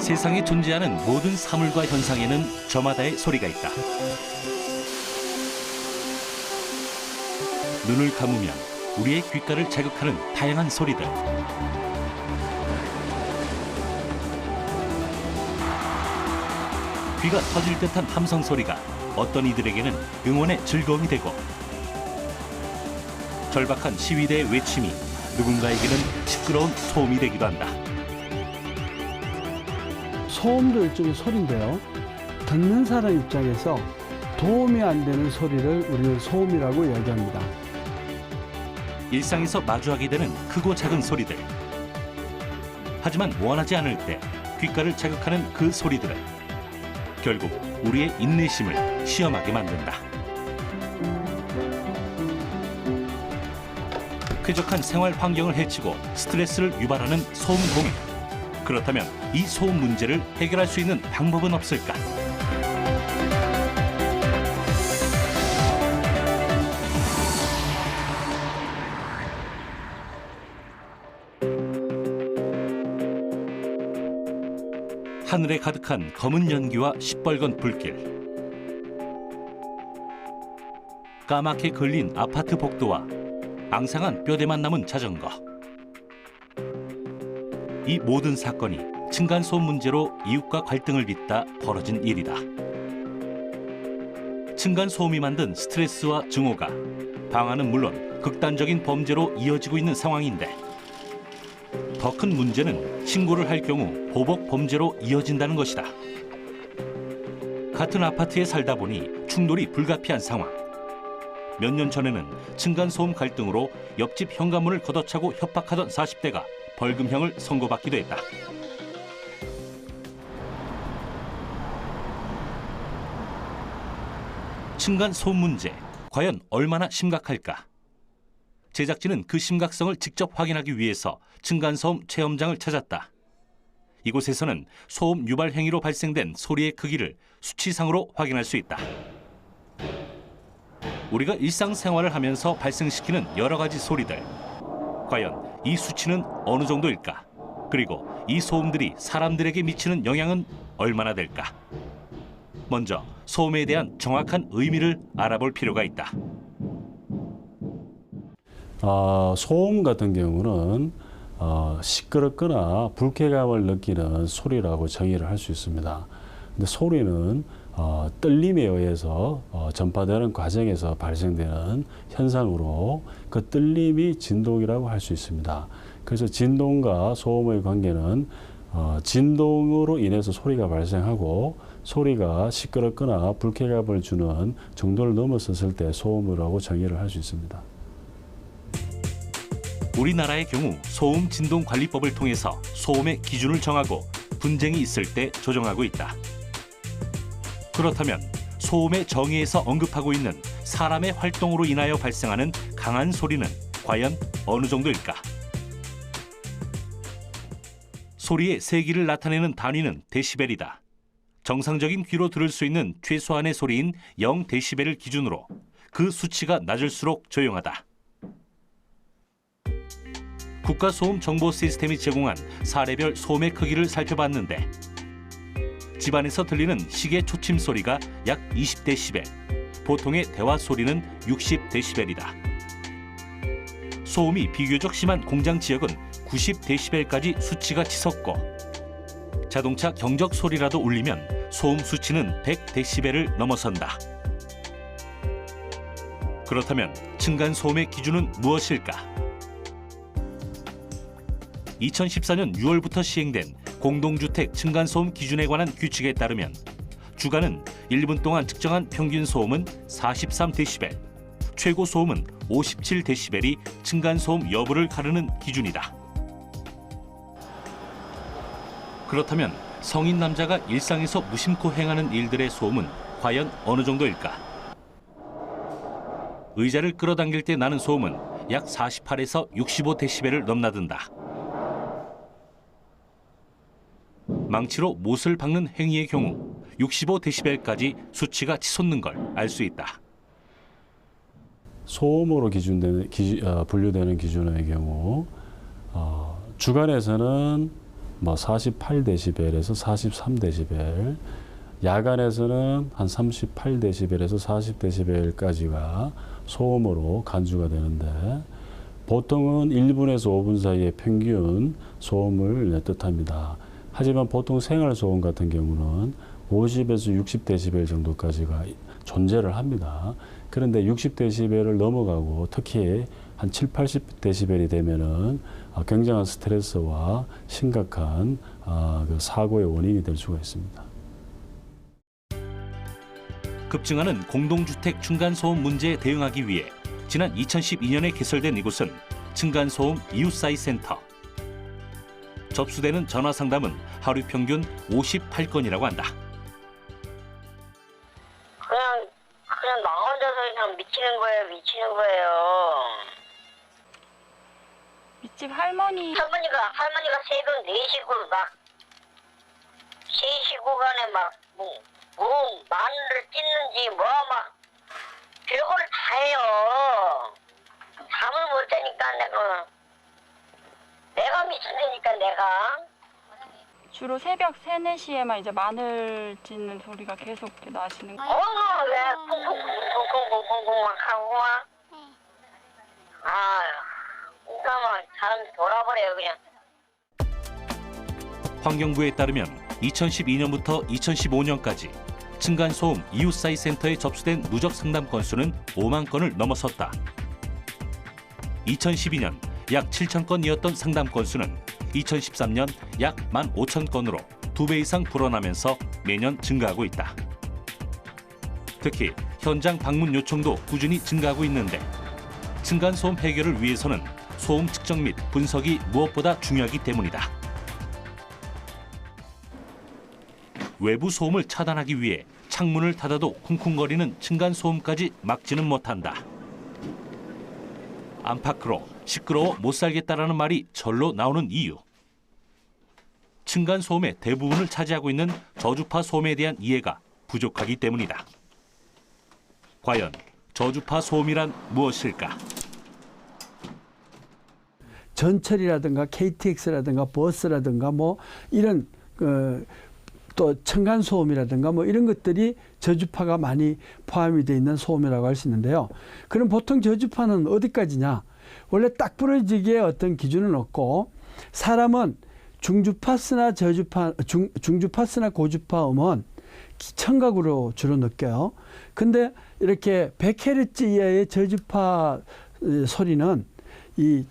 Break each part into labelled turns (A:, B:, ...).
A: 세상에 존재하는 모든 사물과 현상에는 저마다의 소리가 있다. 눈을 감으면 우리의 귓가를 자극하는 다양한 소리들. 귀가 터질 듯한 함성 소리가 어떤 이들에게는 응원의 즐거움이 되고, 절박한 시위대의 외침이 누군가에게는 시끄러운 소음이 되기도 한다.
B: 소음도 일종의 소리인데요. 듣는 사람 입장에서 도움이 안 되는 소리를 우리는 소음이라고 이야기합니다.
A: 일상에서 마주하게 되는 크고 작은 소리들. 하지만 원하지 않을 때 귓가를 자극하는 그 소리들은 결국 우리의 인내심을 시험하게 만든다. 쾌적한 생활 환경을 해치고 스트레스를 유발하는 소음 공해. 그렇다면 이 소음 문제를 해결할 수 있는 방법은 없을까? 하늘에 가득한 검은 연기와 시뻘건 불길. 까맣게 걸린 아파트 복도와 앙상한 뼈대만 남은 자전거. 이 모든 사건이 층간소음 문제로 이웃과 갈등을 빚다 벌어진 일이다. 층간소음이 만든 스트레스와 증오가 방안은 물론 극단적인 범죄로 이어지고 있는 상황인데, 더 큰 문제는 신고를 할 경우 보복 범죄로 이어진다는 것이다. 같은 아파트에 살다 보니 충돌이 불가피한 상황. 몇 년 전에는 층간소음 갈등으로 옆집 현관문을 걷어차고 협박하던 40대가 벌금형을 선고받기도 했다. 층간소음 문제, 과연 얼마나 심각할까? 제작진은 그 심각성을 직접 확인하기 위해서 층간소음 체험장을 찾았다. 이곳에서는 소음 유발 행위로 발생된 소리의 크기를 수치상으로 확인할 수 있다. 우리가 일상생활을 하면서 발생시키는 여러 가지 소리들. 과연 이 수치는 어느 정도일까? 그리고 이 소음들이 사람들에게 미치는 영향은 얼마나 될까? 먼저 소음에 대한 정확한 의미를 알아볼 필요가 있다.
C: 소음 같은 경우는 시끄럽거나 불쾌감을 느끼는 소리라고 정의를 할 수 있습니다. 근데 소리는 떨림에 의해서 전파되는 과정에서 발생되는 현상으로 그 떨림이 진동이라고 할 수 있습니다. 그래서 진동과 소음의 관계는 진동으로 인해서 소리가 발생하고, 소리가 시끄럽거나 불쾌감을 주는 정도를 넘어섰을 때 소음이라고 정의를 할 수 있습니다.
A: 우리나라의 경우 소음 진동 관리법을 통해서 소음의 기준을 정하고 분쟁이 있을 때 조정하고 있다. 그렇다면 소음의 정의에서 언급하고 있는 사람의 활동으로 인하여 발생하는 강한 소리는 과연 어느 정도일까? 소리의 세기를 나타내는 단위는 데시벨이다. 정상적인 귀로 들을 수 있는 최소한의 소리인 0데시벨을 기준으로 그 수치가 낮을수록 조용하다. 국가소음정보 시스템이 제공한 사례별 소음의 크기를 살펴봤는데, 집안에서 들리는 시계 초침 소리가 약 20데시벨, 보통의 대화 소리는 60데시벨이다. 소음이 비교적 심한 공장 지역은 90데시벨까지 수치가 치솟고, 자동차 경적 소리라도 울리면 소음 수치는 100데시벨을 넘어선다. 그렇다면 층간소음의 기준은 무엇일까? 2014년 6월부터 시행된 공동주택 층간소음 기준에 관한 규칙에 따르면 주간은 1분 동안 측정한 평균 소음은 43데시벨, 최고 소음은 57데시벨이 층간소음 여부를 가르는 기준이다. 그렇다면 성인 남자가 일상에서 무심코 행하는 일들의 소음은 과연 어느 정도일까? 의자를 끌어당길 때 나는 소음은 약 48에서 65데시벨을 넘나든다. 망치로 못을 박는 행위의 경우 65데시벨까지 수치가 치솟는 걸 알 수 있다.
C: 소음으로 분류되는 기준의 경우 주간에서는 뭐 48데시벨에서 43데시벨, 야간에서는 한 38데시벨에서 40데시벨까지가 소음으로 간주가 되는데 보통은 1분에서 5분 사이의 평균 소음을 뜻합니다. 하지만 보통 생활 소음 같은 경우는 50에서 60데시벨 정도까지가 존재를 합니다. 그런데 60데시벨을 넘어가고 특히 한 7, 80데시벨이 되면은 굉장한 스트레스와 심각한 그 사고의 원인이 될 수가 있습니다.
A: 급증하는 공동주택 층간소음 문제에 대응하기 위해 지난 2012년에 개설된 이곳은 층간소음 이웃사이센터. 접수되는 전화 상담은 하루 평균 58건이라고 한다.
D: 그냥 나 혼자서 그냥 미치는 거예요.
E: 윗집 할머니가
D: 새벽 4시고 막 3시고 간에 막 마늘을 찢는지 막 별거를 다 해요. 잠을 못 자니까 내가 미친다니까 내가.
E: 주로 새벽 3, 4시에만 이제 마늘 찢는 소리가 계속 이렇게 나시는 거예요?
D: 왜 쿵쿵쿵쿵쿵쿵쿵 막 하고 막. 그러니까 막 사람 돌아버려요 그냥.
A: 환경부에 따르면 2012년부터 2015년까지 층간소음 이웃사이 센터에 접수된 누적 상담 건수는 5만 건을 넘어섰다. 2012년 약 7천 건이었던 상담 건수는 2013년 약 15,000건으로 2배 이상 불어나면서 매년 증가하고 있다. 특히 현장 방문 요청도 꾸준히 증가하고 있는데 층간소음 해결을 위해서는 소음 측정 및 분석이 무엇보다 중요하기 때문이다. 외부 소음을 차단하기 위해 창문을 닫아도 쿵쿵거리는 층간소음까지 막지는 못한다. 안팎으로 시끄러워 못 살겠다라는 말이 절로 나오는 이유. 층간소음의 대부분을 차지하고 있는 저주파 소음에 대한 이해가 부족하기 때문이다. 과연 저주파 소음이란 무엇일까?
B: 전철이라든가 KTX라든가 버스라든가 뭐 이런 또 층간소음이라든가 뭐 이런 것들이 저주파가 많이 포함이 되어 있는 소음이라고 할 수 있는데요. 그럼 보통 저주파는 어디까지냐? 원래 딱 부러지기에 어떤 기준은 없고 사람은 중주파스나 중주파스나 고주파 음은 청각으로 주로 느껴요. 근데 이렇게 100Hz 이하의 저주파 소리는 이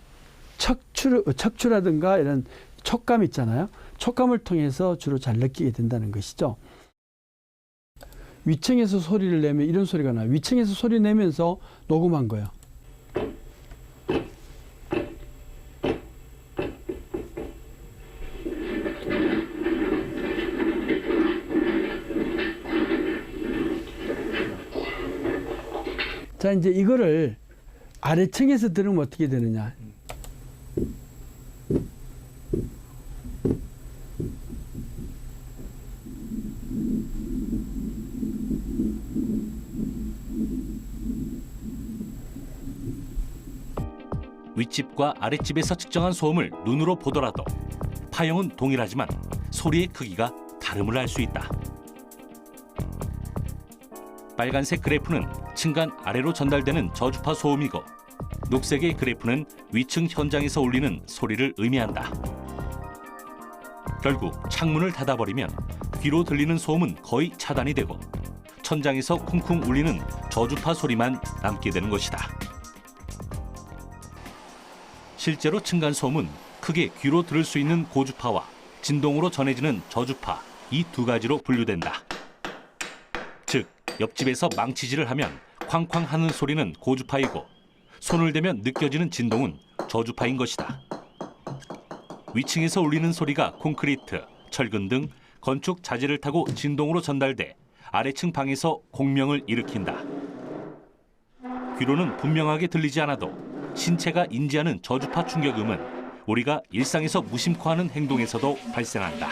B: 척추라든가 이런 촉감 있잖아요. 촉감을 통해서 주로 잘 느끼게 된다는 것이죠. 위층에서 소리를 내면 이런 소리가 나요. 위층에서 소리 내면서 녹음한 거예요. 자, 이제 이거를 아래층에서 들으면 어떻게 되느냐.
A: 윗집과 아랫집에서 측정한 소음을 눈으로 보더라도 파형은 동일하지만 소리의 크기가 다름을 알 수 있다. 빨간색 그래프는 층간 아래로 전달되는 저주파 소음이고 녹색의 그래프는 위층 현장에서 울리는 소리를 의미한다. 결국 창문을 닫아버리면 귀로 들리는 소음은 거의 차단이 되고 천장에서 쿵쿵 울리는 저주파 소리만 남게 되는 것이다. 실제로 층간소음은 크게 귀로 들을 수 있는 고주파와 진동으로 전해지는 저주파 이 두 가지로 분류된다. 즉 옆집에서 망치질을 하면 쾅쾅 하는 소리는 고주파이고 손을 대면 느껴지는 진동은 저주파인 것이다. 위층에서 울리는 소리가 콘크리트, 철근 등 건축 자재를 타고 진동으로 전달돼 아래층 방에서 공명을 일으킨다. 귀로는 분명하게 들리지 않아도 신체가 인지하는 저주파 충격음은 우리가 일상에서 무심코 하는 행동에서도 발생한다.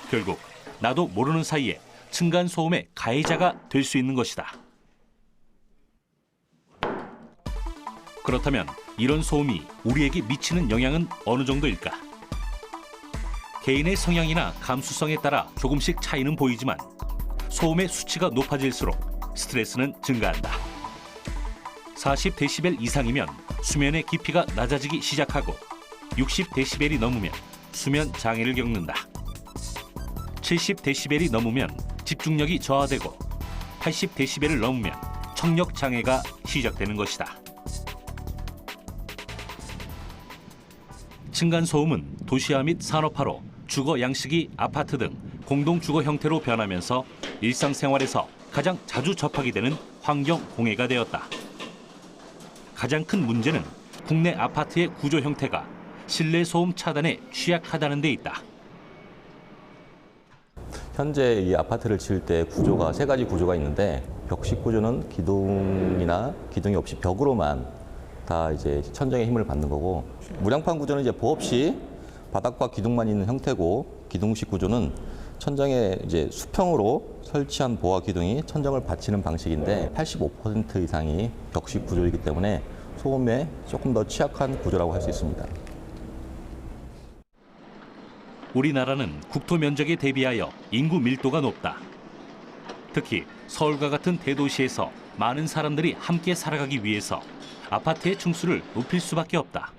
A: 결국 나도 모르는 사이에 층간소음의 가해자가 될 수 있는 것이다. 그렇다면 이런 소음이 우리에게 미치는 영향은 어느 정도일까? 개인의 성향이나 감수성에 따라 조금씩 차이는 보이지만 소음의 수치가 높아질수록 스트레스는 증가한다. 40데시벨 이상이면 수면의 깊이가 낮아지기 시작하고 60데시벨이 넘으면 수면 장애를 겪는다. 70데시벨이 넘으면 집중력이 저하되고 80데시벨을 넘으면 청력 장애가 시작되는 것이다. 층간소음은 도시화 및 산업화로 주거 양식이 아파트 등 공동주거 형태로 변하면서 일상생활에서 가장 자주 접하게 되는 환경 공해가 되었다. 가장 큰 문제는 국내 아파트의 구조 형태가 실내 소음 차단에 취약하다는 데 있다.
F: 현재 이 아파트를 지을 때 구조가 세 가지 구조가 있는데 벽식 구조는 기둥이 없이 벽으로만 다 이제 천정의 힘을 받는 거고 무량판 구조는 이제 보호 없이 바닥과 기둥만 있는 형태고 기둥식 구조는 천정에 이제 수평으로 설치한 보호와 기둥이 천정을 받치는 방식인데 85% 이상이 벽식 구조이기 때문에 소음에 조금 더 취약한 구조라고 할 수 있습니다.
A: 우리나라는 국토 면적에 대비하여 인구 밀도가 높다. 특히 서울과 같은 대도시에서 많은 사람들이 함께 살아가기 위해서 아파트의 층수를 높일 수밖에 없다.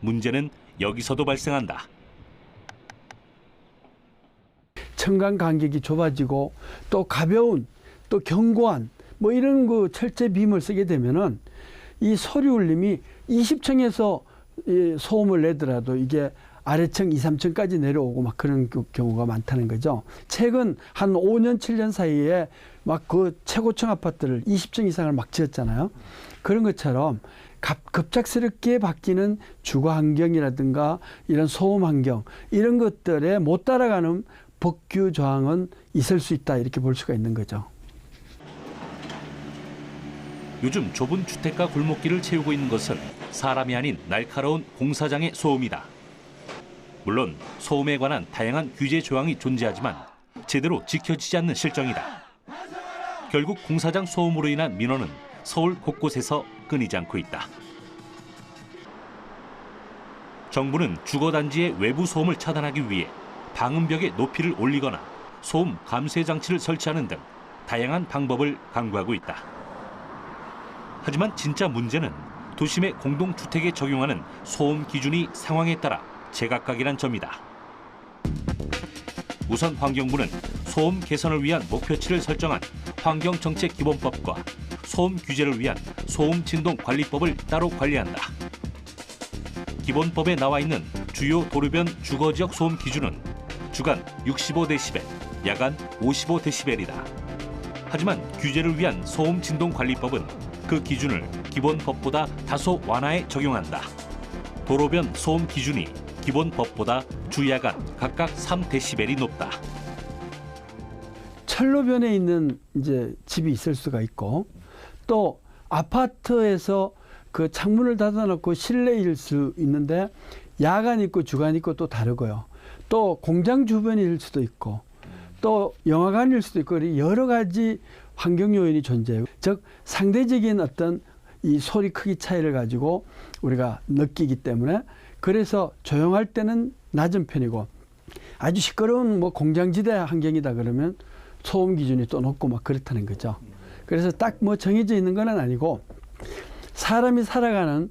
A: 문제는 여기서도 발생한다.
B: 청간 간격이 좁아지고 또 가벼운 또 견고한 뭐 이런 그 철제 빔을 쓰게 되면은 이 소리 울림이 20층에서 소음을 내더라도 이게 아래층 2, 3층까지 내려오고 막 그런 경우가 많다는 거죠. 최근 한 5년, 7년 사이에 막 그 최고층 아파트를 20층 이상을 막 지었잖아요. 그런 것처럼 급작스럽게 바뀌는 주거 환경이라든가 이런 소음 환경 이런 것들에 못 따라가는 법규 조항은 있을 수 있다 이렇게 볼 수가 있는 거죠.
A: 요즘 좁은 주택가 골목길을 채우고 있는 것은 사람이 아닌 날카로운 공사장의 소음이다. 물론 소음에 관한 다양한 규제 조항이 존재하지만 제대로 지켜지지 않는 실정이다. 결국 공사장 소음으로 인한 민원은 서울 곳곳에서 끊이지 않고 있다. 정부는 주거단지의 외부 소음을 차단하기 위해 방음벽의 높이를 올리거나 소음 감쇄 장치를 설치하는 등 다양한 방법을 강구하고 있다. 하지만 진짜 문제는 도심의 공동주택에 적용하는 소음 기준이 상황에 따라 제각각이란 점이다. 우선 환경부는 소음 개선을 위한 목표치를 설정한 환경정책기본법과 소음 규제를 위한 소음진동관리법을 따로 관리한다. 기본법에 나와 있는 주요 도로변 주거지역 소음 기준은 주간 65데시벨, 야간 55데시벨이다. 하지만 규제를 위한 소음진동관리법은 그 기준을 기본법보다 다소 완화해 적용한다. 도로변 소음 기준이 기본법보다 주야간 각각 3데시벨이 높다.
B: 철로변에 있는 이제 집이 있을 수가 있고 또 아파트에서 그 창문을 닫아놓고 실내일 수 있는데 야간 있고 주간 있고 또 다르고요. 또 공장 주변일 수도 있고 또 영화관일 수도 있고 여러 가지 환경 요인이 존재해요. 즉 상대적인 어떤 이 소리 크기 차이를 가지고 우리가 느끼기 때문에 그래서 조용할 때는 낮은 편이고 아주 시끄러운 뭐 공장지대 환경이다 그러면 소음 기준이 또 높고 막 그렇다는 거죠. 그래서 딱 뭐 정해져 있는 건 아니고 사람이 살아가는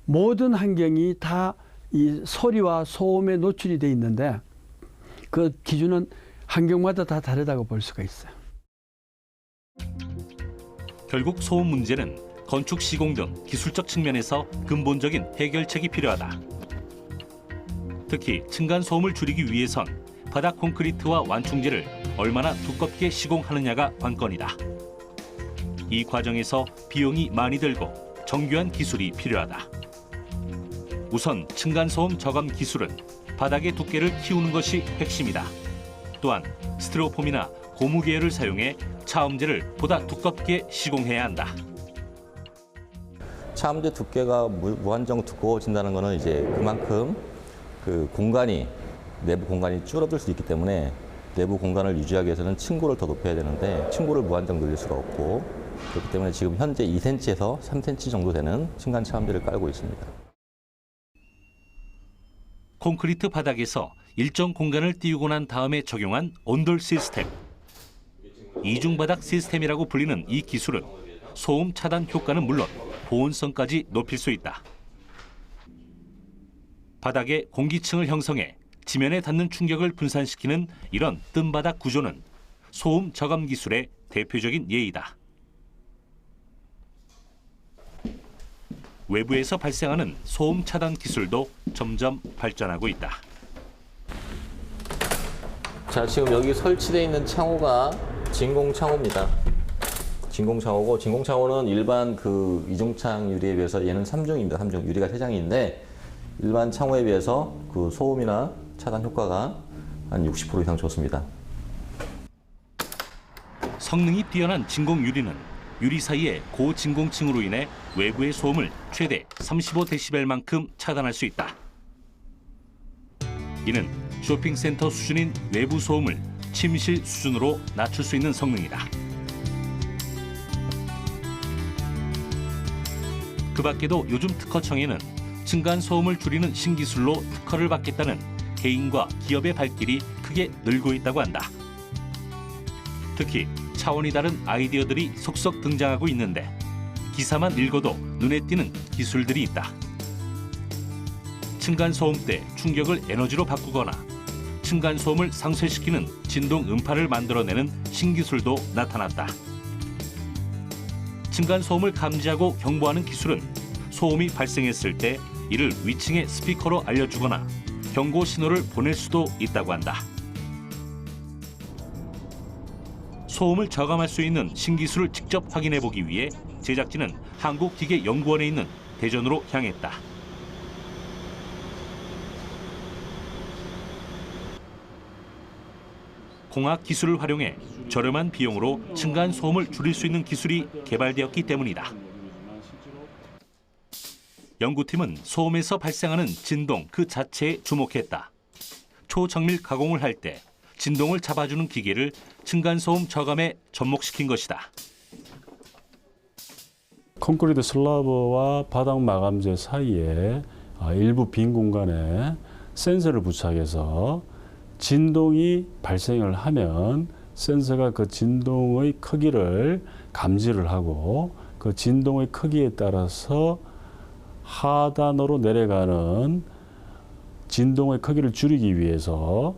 B: 모든 환경이 다 이 소리와 소음에 노출이 돼 있는데 그 기준은 환경마다 다 다르다고 볼 수가 있어요.
A: 결국 소음 문제는 건축 시공 등 기술적 측면에서 근본적인 해결책이 필요하다. 특히 층간 소음을 줄이기 위해선 바닥 콘크리트와 완충제를 얼마나 두껍게 시공하느냐가 관건이다. 이 과정에서 비용이 많이 들고 정교한 기술이 필요하다. 우선 층간소음 저감 기술은 바닥의 두께를 키우는 것이 핵심이다. 또한 스티로폼이나 고무 계열을 사용해 차음제를 보다 두껍게 시공해야 한다.
F: 차음제 두께가 무한정 두꺼워진다는 것은 이제 그만큼 그 공간이 내부 공간이 줄어들 수 있기 때문에 내부 공간을 유지하기 위해서는 층고를 더 높여야 되는데 층고를 무한정 늘릴 수가 없고 그렇기 때문에 지금 현재 2cm에서 3cm 정도 되는 층간 차음제를 깔고 있습니다.
A: 콘크리트 바닥에서 일정 공간을 띄우고 난 다음에 적용한 온돌 시스템. 이중바닥 시스템이라고 불리는 이 기술은 소음 차단 효과는 물론 보온성까지 높일 수 있다. 바닥에 공기층을 형성해 지면에 닿는 충격을 분산시키는 이런 뜸바닥 구조는 소음 저감 기술의 대표적인 예이다. 외부에서 발생하는 소음 차단 기술도 점점 발전하고 있다.
F: 자, 지금 여기 설치되어 있는 창호가 진공 창호입니다. 진공 창호고, 진공 창호는 일반 그 이중창 유리에 비해서 얘는 3중입니다. 3중. 유리가 3장인데 일반 창호에 비해서 그 소음이나 차단 효과가 한 60% 이상 좋습니다.
A: 성능이 뛰어난 진공 유리는 유리 사이의 고진공층으로 인해 외부의 소음을 최대 35dB만큼 차단할 수 있다. 이는 쇼핑센터 수준인 외부 소음을 침실 수준으로 낮출 수 있는 성능이다. 그 밖에도 요즘 특허청에는 층간 소음을 줄이는 신기술로 특허를 받겠다는 개인과 기업의 발길이 크게 늘고 있다고 한다. 특히 차원이 다른 아이디어들이 속속 등장하고 있는데 기사만 읽어도 눈에 띄는 기술들이 있다. 층간소음 때 충격을 에너지로 바꾸거나 층간소음을 상쇄시키는 진동 음파를 만들어내는 신기술도 나타났다. 층간소음을 감지하고 경보하는 기술은 소음이 발생했을 때 이를 위층의 스피커로 알려주거나 경고 신호를 보낼 수도 있다고 한다. 소음을 저감할 수 있는 신기술을 직접 확인해 보기 위해 제작진은 한국기계연구원에 있는 대전으로 향했다. 공학 기술을 활용해 저렴한 비용으로 층간 소음을 줄일 수 있는 기술이 개발되었기 때문이다. 연구팀은 소음에서 발생하는 진동 그 자체에 주목했다. 초정밀 가공을 할 때 진동을 잡아주는 기계를 층간소음 저감에 접목시킨 것이다.
C: 콘크리트 슬라브와 바닥 마감재 사이에 일부 빈 공간에 센서를 부착해서 진동이 발생을 하면 센서가 그 진동의 크기를 감지를 하고 그 진동의 크기에 따라서 하단으로 내려가는 진동의 크기를 줄이기 위해서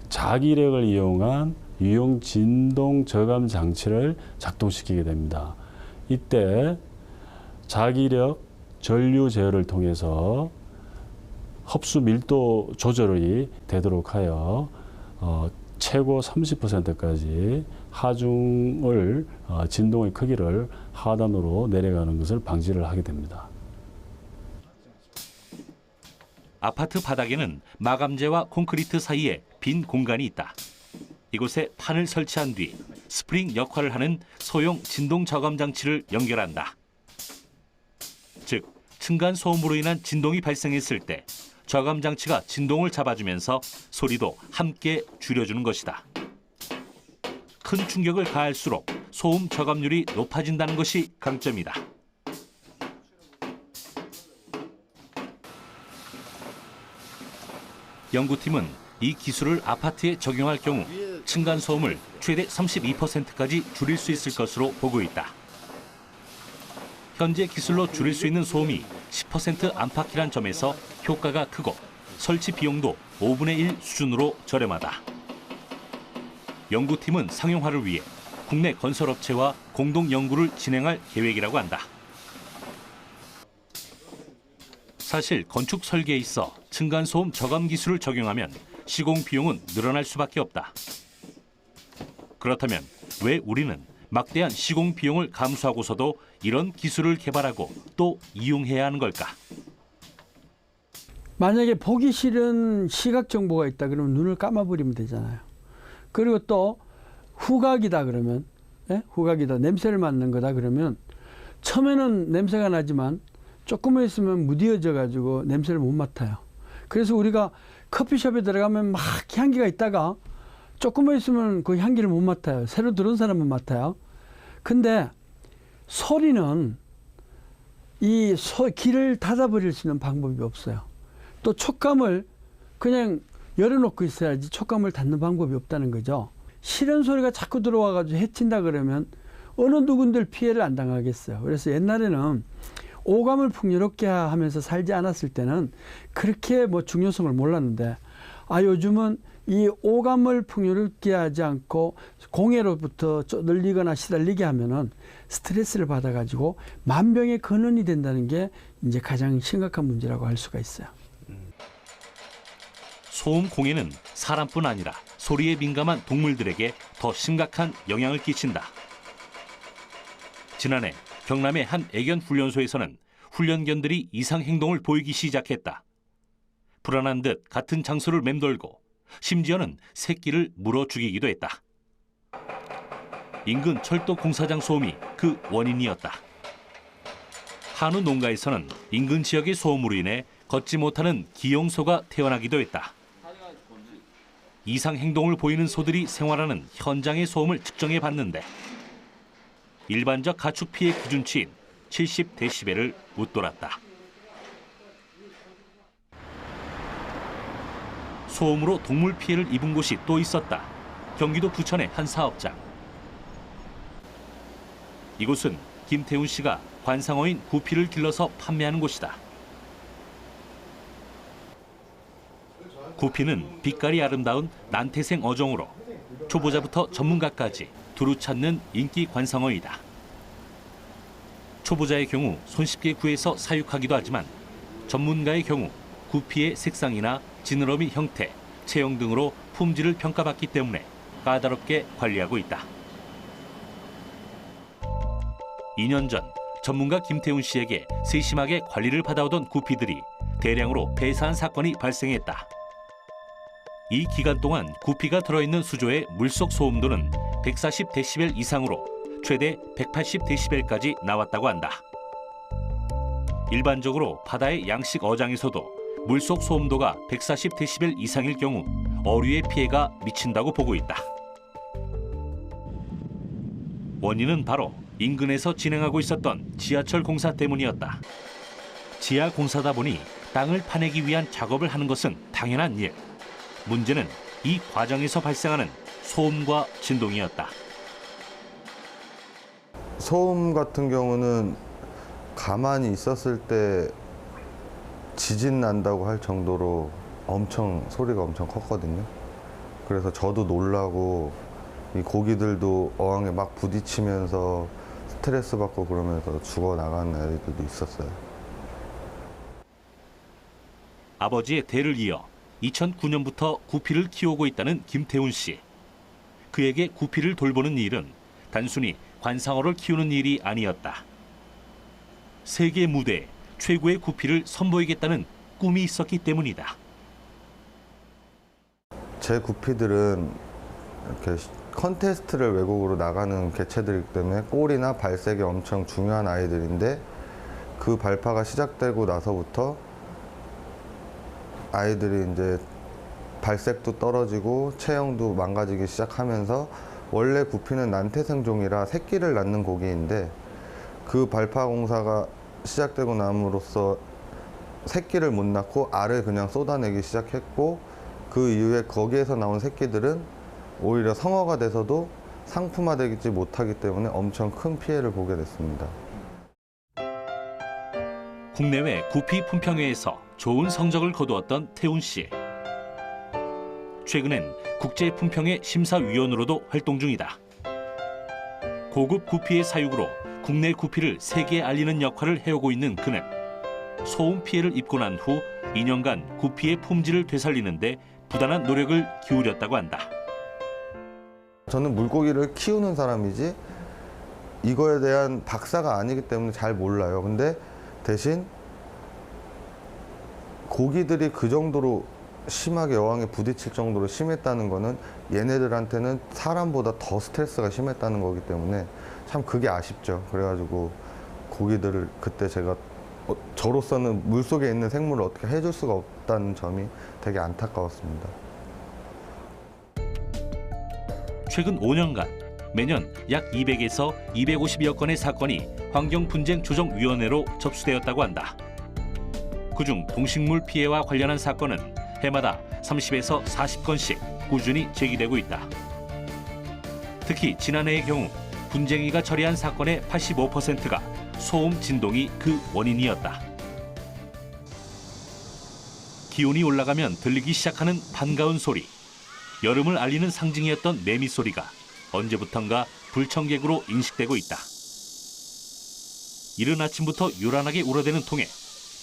C: 자기력을 이용한 유용 진동 저감 장치를 작동시키게 됩니다. 이때 자기력 전류 제어를 통해서 흡수 밀도 조절이 되도록 하여 최고 30%까지 하중을 진동의 크기를 하단으로 내려가는 것을 방지를 하게 됩니다.
A: 아파트 바닥에는 마감재와 콘크리트 사이에 빈 공간이 있다. 이곳에 판을 설치한 뒤 스프링 역할을 하는 소형 진동 저감 장치를 연결한다. 즉, 층간 소음으로 인한 진동이 발생했을 때 저감 장치가 진동을 잡아주면서 소리도 함께 줄여주는 것이다. 큰 충격을 가할수록 소음 저감률이 높아진다는 것이 강점이다. 연구팀은 이 기술을 아파트에 적용할 경우 층간소음을 최대 32%까지 줄일 수 있을 것으로 보고 있다. 현재 기술로 줄일 수 있는 소음이 10% 안팎이란 점에서 효과가 크고 설치 비용도 5분의 1 수준으로 저렴하다. 연구팀은 상용화를 위해 국내 건설업체와 공동 연구를 진행할 계획이라고 한다. 사실 건축 설계에 있어 층간소음 저감 기술을 적용하면 시공 비용은 늘어날 수밖에 없다. 그렇다면 왜 우리는 막대한 시공 비용을 감수하고서도 이런 기술을 개발하고 또 이용해야 하는 걸까?
B: 만약에 보기 싫은 시각 정보가 있다 그러면 눈을 감아버리면 되잖아요. 그리고 또 후각이다 그러면, 후각이다, 냄새를 맡는 거다 그러면 처음에는 냄새가 나지만 조금만 있으면 무뎌져 가지고 냄새를 못 맡아요. 그래서 우리가 커피숍에 들어가면 막 향기가 있다가 조금만 있으면 그 향기를 못 맡아요. 새로 들어온 사람은 맡아요. 근데 소리는 귀를 닫아버릴 수 있는 방법이 없어요. 또 촉감을 그냥 열어놓고 있어야지 촉감을 닫는 방법이 없다는 거죠. 시련 소리가 자꾸 들어와가지고 해친다 그러면 어느 누군들 피해를 안 당하겠어요. 그래서 옛날에는 오감을 풍요롭게 하면서 살지 않았을 때는 그렇게 뭐 중요성을 몰랐는데, 요즘은 이 오감을 풍요롭게 하지 않고 공해로부터 늘리거나 시달리게 하면은 스트레스를 받아가지고 만병의 근원이 된다는 게 이제 가장 심각한 문제라고 할 수가 있어요.
A: 소음 공해는 사람뿐 아니라 소리에 민감한 동물들에게 더 심각한 영향을 끼친다. 지난해 경남의 한 애견 훈련소에서는 훈련견들이 이상 행동을 보이기 시작했다. 불안한 듯 같은 장소를 맴돌고 심지어는 새끼를 물어 죽이기도 했다. 인근 철도 공사장 소음이 그 원인이었다. 한우 농가에서는 인근 지역의 소음으로 인해 걷지 못하는 기용소가 태어나기도 했다. 이상 행동을 보이는 소들이 생활하는 현장의 소음을 측정해 봤는데 일반적 가축 피해 기준치인 70데시벨을 웃돌았다. 소음으로 동물 피해를 입은 곳이 또 있었다. 경기도 부천의 한 사업장. 이곳은 김태훈 씨가 관상어인 구피를 길러서 판매하는 곳이다. 구피는 빛깔이 아름다운 난태생 어종으로 초보자부터 전문가까지 두루 찾는 인기 관상어이다. 초보자의 경우 손쉽게 구해서 사육하기도 하지만 전문가의 경우 구피의 색상이나 지느러미 형태, 체형 등으로 품질을 평가받기 때문에 까다롭게 관리하고 있다. 2년 전 전문가 김태훈 씨에게 세심하게 관리를 받아오던 구피들이 대량으로 폐사한 사건이 발생했다. 이 기간 동안 구피가 들어있는 수조의 물속 소음도는 140데시벨 이상으로 최대 180데시벨까지 나왔다고 한다. 일반적으로 바다의 양식 어장에서도 물속 소음도가 140데시벨 이상일 경우 어류에 피해가 미친다고 보고 있다. 원인은 바로 인근에서 진행하고 있었던 지하철 공사 때문이었다. 지하 공사다 보니 땅을 파내기 위한 작업을 하는 것은 당연한 일. 문제는 이 과정에서 발생하는 소음과 진동이었다.
G: 소음 같은 경우는 가만히 있었을 때 지진 난다고 할 정도로 소리가 엄청 컸거든요. 그래서 저도 놀라고 이 고기들도 어항에 막 부딪히면서 스트레스 받고 그러면서 죽어나가는 애들도 있었어요.
A: 아버지의 대를 이어 2009년부터 구피를 키우고 있다는 김태훈 씨. 그에게 구피를 돌보는 일은 단순히 관상어를 키우는 일이 아니었다. 세계 무대에 최고의 구피를 선보이겠다는 꿈이 있었기 때문이다.
G: 제 구피들은 이렇게 컨테스트를 외국으로 나가는 개체들이기 때문에 꼬리나 발색이 엄청 중요한 아이들인데 그 발파가 시작되고 나서부터 아이들이 이제 발색도 떨어지고 체형도 망가지기 시작하면서 원래 구피는 난태생종이라 새끼를 낳는 고기인데 그 발파 공사가 시작되고 남으로써 새끼를 못 낳고 알을 그냥 쏟아내기 시작했고 그 이후에 거기에서 나온 새끼들은 오히려 성어가 돼서도 상품화되지 못하기 때문에 엄청 큰 피해를 보게 됐습니다.
A: 국내외 구피 품평회에서 좋은 성적을 거두었던 태훈 씨. 최근엔 국제 품평회 심사위원으로도 활동 중이다. 고급 구피의 사육으로 국내 구피를 세계에 알리는 역할을 해오고 있는 그는 소음 피해를 입고 난 후 2년간 구피의 품질을 되살리는데 부단한 노력을 기울였다고 한다.
G: 저는 물고기를 키우는 사람이지 이거에 대한 박사가 아니기 때문에 잘 몰라요. 근데 대신 고기들이 그 정도로 심하게 어항에 부딪힐 정도로 심했다는 거는 얘네들한테는 사람보다 더 스트레스가 심했다는 거기 때문에 참 그게 아쉽죠. 그래가지고 고기들을 그때 제가 저로서는 물속에 있는 생물을 어떻게 해줄 수가 없다는 점이 되게 안타까웠습니다.
A: 최근 5년간 매년 약 200에서 250여 건의 사건이 환경분쟁조정위원회로 접수되었다고 한다. 그중 동식물 피해와 관련한 사건은 해마다 30에서 40건씩 꾸준히 제기되고 있다. 특히 지난해의 경우 분쟁이가 처리한 사건의 85%가 소음 진동이 그 원인이었다. 기온이 올라가면 들리기 시작하는 반가운 소리. 여름을 알리는 상징이었던 매미 소리가 언제부턴가 불청객으로 인식되고 있다. 이른 아침부터 요란하게 울어대는 통에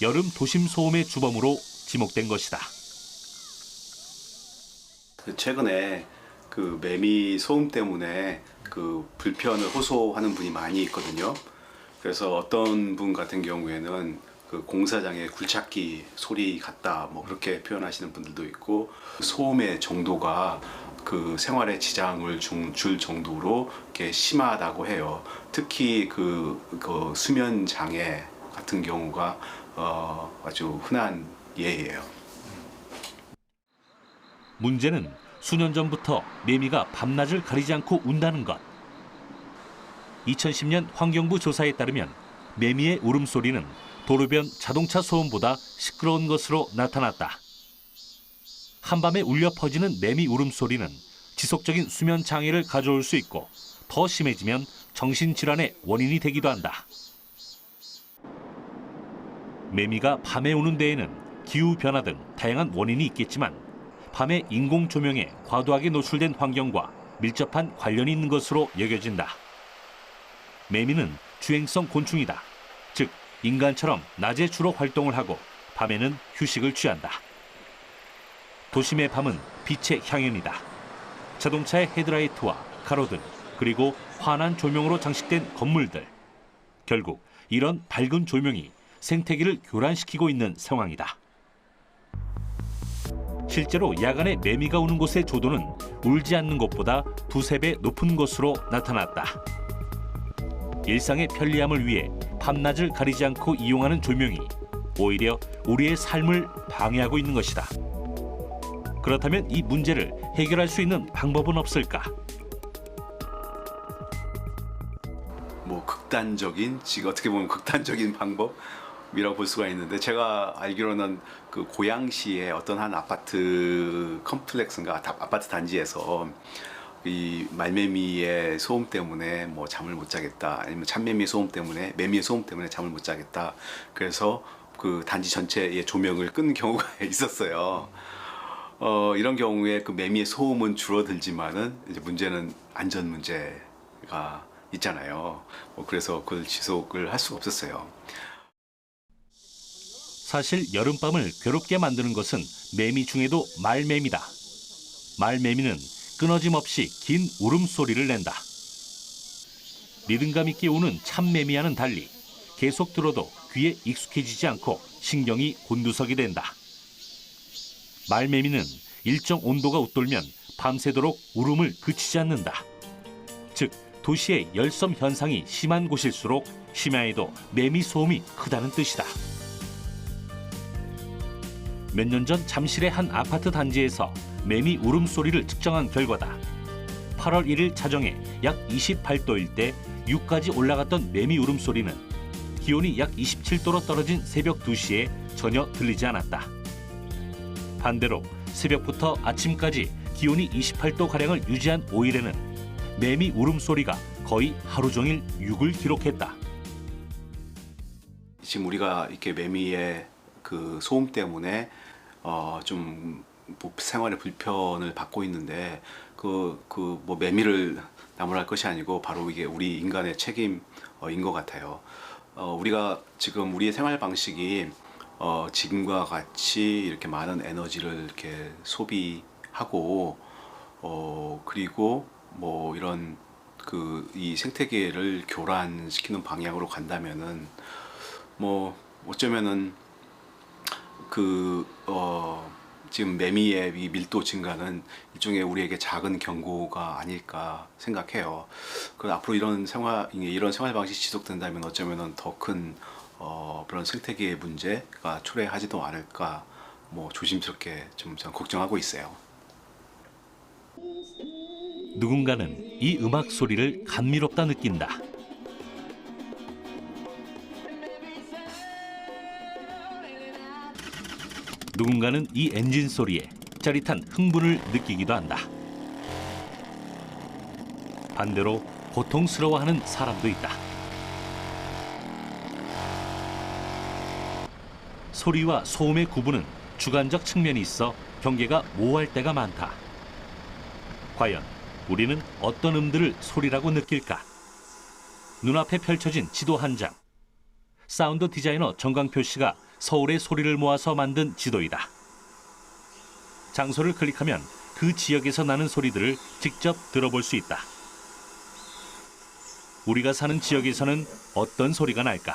A: 여름 도심 소음의 주범으로 지목된 것이다.
H: 최근에 그 매미 소음 때문에 그 불편을 호소하는 분이 많이 있거든요. 그래서 어떤 분 같은 경우에는 그 공사장의 굴착기 소리 같다 뭐 그렇게 표현하시는 분들도 있고, 소음의 정도가 그 생활에 지장을 줄 정도로 이렇게 심하다고 해요. 특히 그 수면 장애 같은 경우가 아주 흔한 예예요.
A: 문제는 수년 전부터 매미가 밤낮을 가리지 않고 운다는 것. 2010년 환경부 조사에 따르면 매미의 울음소리는 도로변 자동차 소음보다 시끄러운 것으로 나타났다. 한밤에 울려 퍼지는 매미 울음소리는 지속적인 수면 장애를 가져올 수 있고 더 심해지면 정신질환의 원인이 되기도 한다. 매미가 밤에 우는 데에는 기후변화 등 다양한 원인이 있겠지만 밤에 인공 조명에 과도하게 노출된 환경과 밀접한 관련이 있는 것으로 여겨진다. 매미는 주행성 곤충이다. 즉 인간처럼 낮에 주로 활동을 하고 밤에는 휴식을 취한다. 도심의 밤은 빛의 향연이다. 자동차의 헤드라이트와 가로등, 그리고 환한 조명으로 장식된 건물들. 결국 이런 밝은 조명이 생태계를 교란시키고 있는 상황이다. 실제로 야간에 매미가 우는 곳의 조도는 울지 않는 곳보다 두세 배 높은 것으로 나타났다. 일상의 편리함을 위해 밤낮을 가리지 않고 이용하는 조명이 오히려 우리의 삶을 방해하고 있는 것이다. 그렇다면 이 문제를 해결할 수 있는 방법은 없을까?
H: 뭐 극단적인, 지금 어떻게 보면 극단적인 방법이라고 볼 수가 있는데, 제가 알기로는 그 고양시의 어떤 한 아파트 컴플렉스인가 아파트 단지에서 이 말매미의 소음 때문에 뭐 잠을 못 자겠다, 아니면 참매미 소음 때문에, 매미의 소음 때문에 잠을 못 자겠다, 그래서 그 단지 전체의 조명을 끈 경우가 있었어요. 이런 경우에 그 매미의 소음은 줄어들지만은 이제 문제는 안전 문제가 있잖아요. 그래서 그걸 지속을 할 수가 없었어요.
A: 사실 여름밤을 괴롭게 만드는 것은 매미 중에도 말매미다. 말매미는 끊어짐 없이 긴 울음소리를 낸다. 리듬감 있게 우는 참매미와는 달리 계속 들어도 귀에 익숙해지지 않고 신경이 곤두서게 된다. 말매미는 일정 온도가 웃돌면 밤새도록 울음을 그치지 않는다. 즉 도시의 열섬 현상이 심한 곳일수록 심야에도 매미 소음이 크다는 뜻이다. 몇 년 전 잠실의 한 아파트 단지에서 매미 울음소리를 측정한 결과다. 8월 1일 자정에 약 28도일 때 6까지 올라갔던 매미 울음소리는 기온이 약 27도로 떨어진 새벽 2시에 전혀 들리지 않았다. 반대로 새벽부터 아침까지 기온이 28도가량을 유지한 5일에는 매미 울음소리가 거의 하루 종일 6을 기록했다.
H: 지금 우리가 이렇게 매미의 그 소음 때문에 좀 생활에 불편을 받고 있는데 뭐 매미를 나무랄 것이 아니고 바로 이게 우리 인간의 책임인 것 같아요. 우리가 지금 우리의 생활 방식이 지금과 같이 이렇게 많은 에너지를 이렇게 소비하고 그리고 뭐 이런 이 생태계를 교란시키는 방향으로 간다면은 뭐 어쩌면은 지금 매미의 이 밀도 증가는 일종의 우리에게 작은 경고가 아닐까 생각해요. 앞으로 이런 생활 방식이 지속된다면 어쩌면은 더 큰 그런 생태계의 문제가 초래하지도 않을까, 뭐 조심스럽게 좀 걱정하고 있어요.
A: 누군가는 이 음악 소리를 감미롭다 느낀다. 누군가는 이 엔진 소리에 짜릿한 흥분을 느끼기도 한다. 반대로 고통스러워하는 사람도 있다. 소리와 소음의 구분은 주관적 측면이 있어 경계가 모호할 때가 많다. 과연 우리는 어떤 음들을 소리라고 느낄까? 눈앞에 펼쳐진 지도 한 장. 사운드 디자이너 정광표 씨가 서울의 소리를 모아서 만든 지도이다. 장소를 클릭하면 그 지역에서 나는 소리들을 직접 들어볼 수 있다. 우리가 사는 지역에서는 어떤 소리가 날까?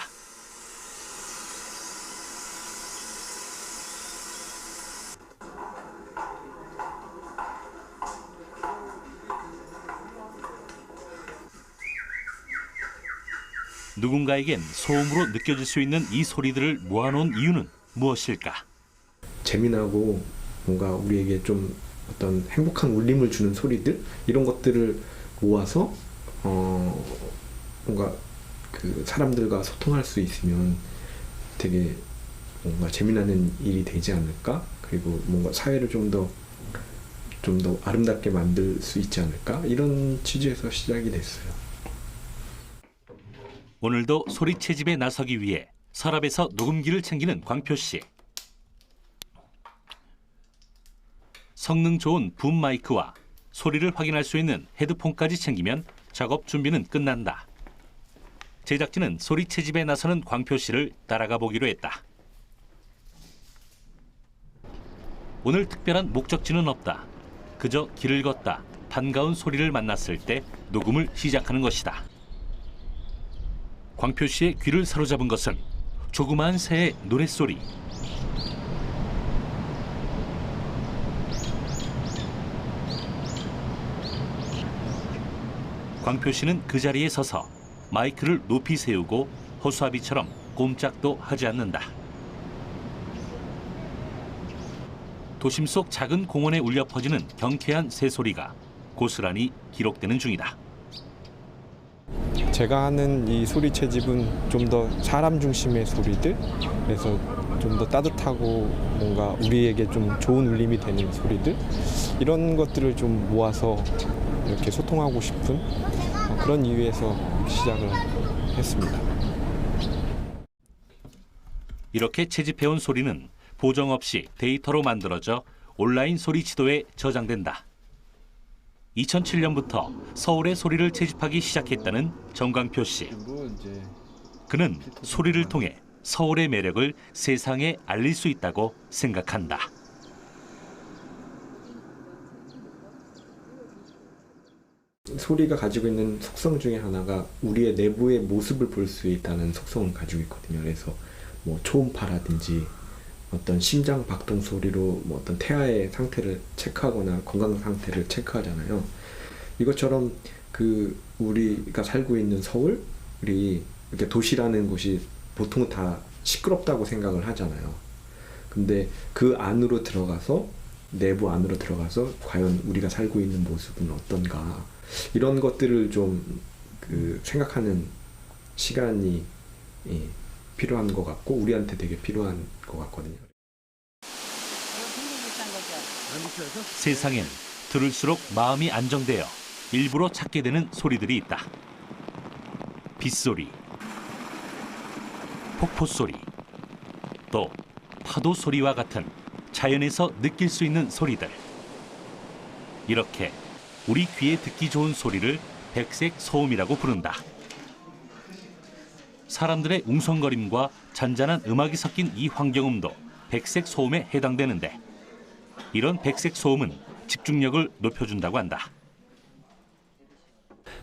A: 누군가에겐 소음으로 느껴질 수 있는 이 소리들을 모아놓은 이유는 무엇일까?
I: 재미나고 뭔가 우리에게 좀 어떤 행복한 울림을 주는 소리들 이런 것들을 모아서 뭔가 그 사람들과 소통할 수 있으면 되게 뭔가 재미나는 일이 되지 않을까? 그리고 뭔가 사회를 좀 더 아름답게 만들 수 있지 않을까? 이런 취지에서 시작이 됐어요.
A: 오늘도 소리 채집에 나서기 위해 서랍에서 녹음기를 챙기는 광표 씨. 성능 좋은 붐 마이크와 소리를 확인할 수 있는 헤드폰까지 챙기면 작업 준비는 끝난다. 제작진은 소리 채집에 나서는 광표 씨를 따라가 보기로 했다. 오늘 특별한 목적지는 없다. 그저 길을 걷다 반가운 소리를 만났을 때 녹음을 시작하는 것이다. 광표 씨의 귀를 사로잡은 것은 조그마한 새의 노랫소리. 광표 씨는 그 자리에 서서 마이크를 높이 세우고 허수아비처럼 꼼짝도 하지 않는다. 도심 속 작은 공원에 울려 퍼지는 경쾌한 새소리가 고스란히 기록되는 중이다.
J: 제가 하는 이 소리 채집은 좀 더 사람 중심의 소리들, 그래서 좀 더 따뜻하고 뭔가 우리에게 좀 좋은 울림이 되는 소리들, 이런 것들을 좀 모아서 이렇게 소통하고 싶은 그런 이유에서 시작을 했습니다.
A: 이렇게 채집해온 소리는 보정 없이 데이터로 만들어져 온라인 소리 지도에 저장된다. 2007년부터 서울의 소리를 채집하기 시작했다는 정광표 씨. 그는 소리를 통해 서울의 매력을 세상에 알릴 수 있다고 생각한다.
I: 소리가 가지고 있는 속성 중에 하나가 우리의 내부의 모습을 볼 수 있다는 속성을 가지고 있거든요. 그래서 뭐 초음파라든지 어떤 심장 박동 소리로 뭐 어떤 태아의 상태를 체크하거나 건강 상태를 체크하잖아요. 이것처럼 그 우리가 살고 있는 서울, 우리 이렇게 도시라는 곳이 보통 다 시끄럽다고 생각을 하잖아요. 근데 그 안으로 들어가서 내부 안으로 들어가서 과연 우리가 살고 있는 모습은 어떤가, 이런 것들을 좀 그 생각하는 시간이 필요한 것 같고 우리한테 되게 필요한 것 같거든요.
A: 세상엔 들을수록 마음이 안정되어 일부러 찾게 되는 소리들이 있다. 빗소리, 폭포소리, 또 파도 소리와 같은 자연에서 느낄 수 있는 소리들. 이렇게 우리 귀에 듣기 좋은 소리를 백색 소음이라고 부른다. 사람들의 웅성거림과 잔잔한 음악이 섞인 이 환경음도 백색 소음에 해당되는데, 이런 백색 소음은 집중력을 높여준다고 한다.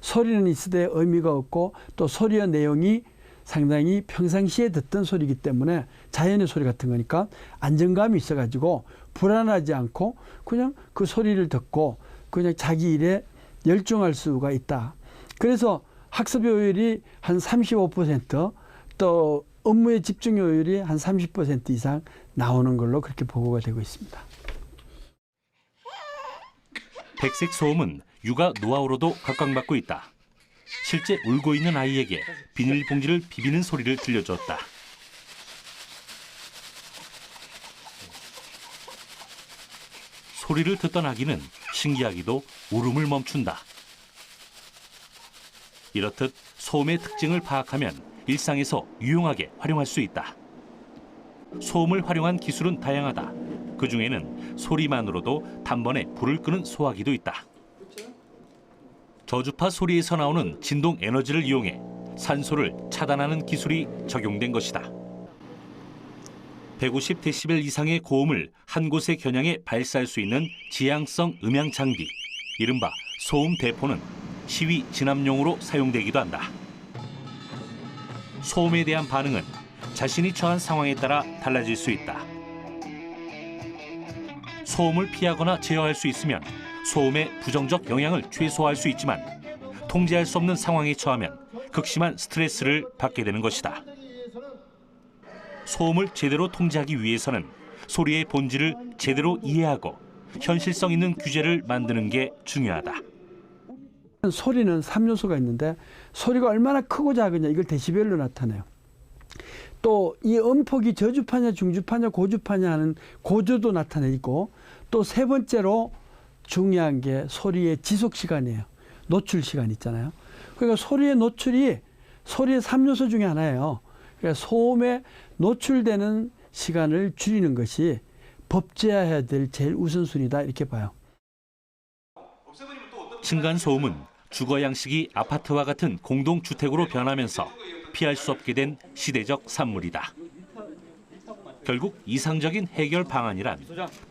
B: 소리는 있으되 의미가 없고 또 소리의 내용이 상당히 평상시에 듣던 소리이기 때문에 자연의 소리 같은 거니까 안정감이 있어가지고 불안하지 않고 그냥 그 소리를 듣고 그냥 자기 일에 열중할 수가 있다. 그래서 학습 효율이 한 35%, 또 업무의 집중 효율이 한 30% 이상 나오는 걸로 그렇게 보고가 되고 있습니다.
A: 백색 소음은 육아 노하우로도 각광받고 있다. 실제 울고 있는 아이에게 비닐봉지를 비비는 소리를 들려줬다. 소리를 듣던 아기는 신기하기도 울음을 멈춘다. 이렇듯 소음의 특징을 파악하면 일상에서 유용하게 활용할 수 있다. 소음을 활용한 기술은 다양하다. 그중에는 소리만으로도 단번에 불을 끄는 소화기도 있다. 저주파 소리에서 나오는 진동 에너지를 이용해 산소를 차단하는 기술이 적용된 것이다. 150데시벨 이상의 고음을 한 곳에 겨냥해 발사할 수 있는 지향성 음향 장비, 이른바 소음 대포는 시위 진압용으로 사용되기도 한다. 소음에 대한 반응은 자신이 처한 상황에 따라 달라질 수 있다. 소음을 피하거나 제어할 수 있으면 소음의 부정적 영향을 최소화할 수 있지만 통제할 수 없는 상황에 처하면 극심한 스트레스를 받게 되는 것이다. 소음을 제대로 통제하기 위해서는 소리의 본질을 제대로 이해하고 현실성 있는 규제를 만드는 게 중요하다.
B: 소리는 3요소가 있는데 소리가 얼마나 크고 작으냐 이걸 데시벨로 나타내요. 또 이 음폭이 저주파냐 중주파냐 고주파냐 하는 고주도 나타내고 또 세 번째로 중요한 게 소리의 지속 시간이에요. 노출 시간 있잖아요. 그러니까 소리의 노출이 소리의 3요소 중에 하나예요. 그러니까 소음에 노출되는 시간을 줄이는 것이 법제화해야 될 제일 우선순위다 이렇게 봐요.
A: 층간 소음은 주거 양식이 아파트와 같은 공동주택으로 변하면서 피할 수 없게 된 시대적 산물이다. 결국 이상적인 해결 방안이란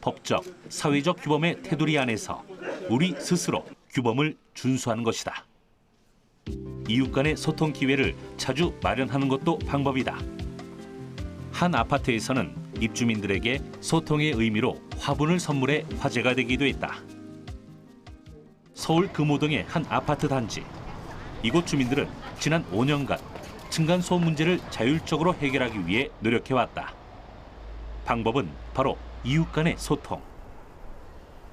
A: 법적, 사회적 규범의 테두리 안에서 우리 스스로 규범을 준수하는 것이다. 이웃 간의 소통 기회를 자주 마련하는 것도 방법이다. 한 아파트에서는 입주민들에게 소통의 의미로 화분을 선물해 화제가 되기도 했다. 서울 금호동의 한 아파트 단지. 이곳 주민들은 지난 5년간 층간소음 문제를 자율적으로 해결하기 위해 노력해왔다. 방법은 바로 이웃 간의 소통.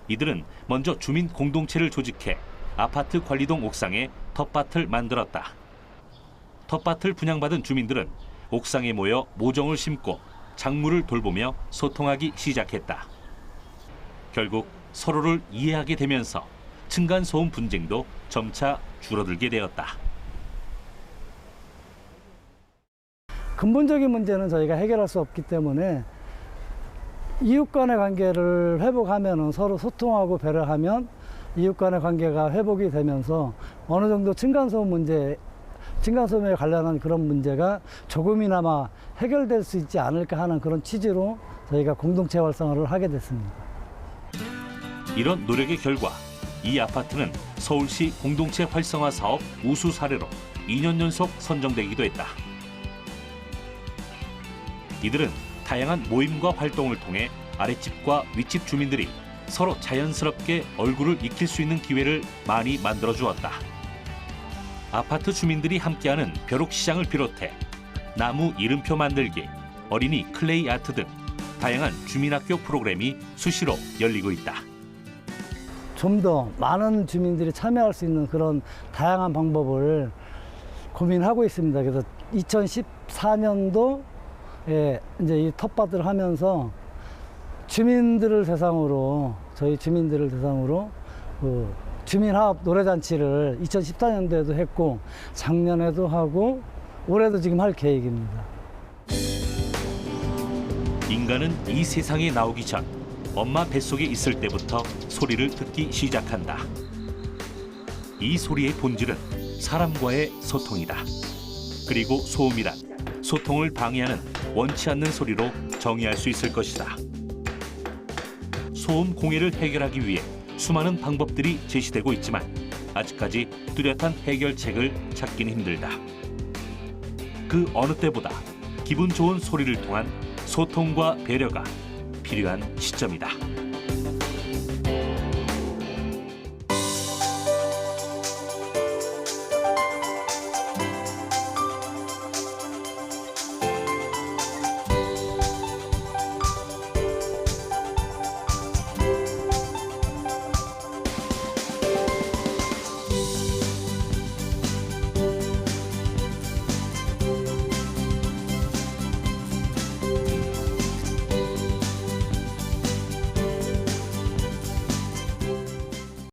A: 이들은 먼저 주민 공동체를 조직해 아파트 관리동 옥상에 텃밭을 만들었다. 텃밭을 분양받은 주민들은 옥상에 모여 모종을 심고 작물을 돌보며 소통하기 시작했다. 결국 서로를 이해하게 되면서 층간소음 분쟁도 점차 줄어들게 되었다.
K: 근본적인 문제는 저희가 해결할 수 없기 때문에 이웃 간의 관계를 회복하면 서로 소통하고 배려하면 이웃 간의 관계가 회복이 되면서 어느 정도 층간소음에 관련한 그런 문제가 조금이나마 해결될 수 있지 않을까 하는 그런 취지로 저희가 공동체 활성화를 하게 됐습니다.
A: 이런 노력의 결과 이 아파트는 서울시 공동체 활성화 사업 우수 사례로 2년 연속 선정되기도 했다. 이들은 다양한 모임과 활동을 통해 아랫집과 윗집 주민들이 서로 자연스럽게 얼굴을 익힐 수 있는 기회를 많이 만들어 주었다. 아파트 주민들이 함께하는 벼룩시장을 비롯해 나무 이름표 만들기, 어린이 클레이 아트 등 다양한 주민학교 프로그램이 수시로 열리고 있다.
K: 좀 더 많은 주민들이 참여할 수 있는 그런 다양한 방법을 고민하고 있습니다. 그래서 2014년도에 이제 이 텃밭을 하면서 주민들을 대상으로 저희 주민들을 대상으로 그 주민화합 노래잔치를 2014년도에도 했고 작년에도 하고 올해도 지금 할 계획입니다.
A: 인간은 이 세상에 나오기 전 엄마 뱃속에 있을 때부터 소리를 듣기 시작한다. 이 소리의 본질은 사람과의 소통이다. 그리고 소음이란 소통을 방해하는 원치 않는 소리로 정의할 수 있을 것이다. 소음 공해를 해결하기 위해 수많은 방법들이 제시되고 있지만 아직까지 뚜렷한 해결책을 찾기는 힘들다. 그 어느 때보다 기분 좋은 소리를 통한 소통과 배려가 필요한 시점이다.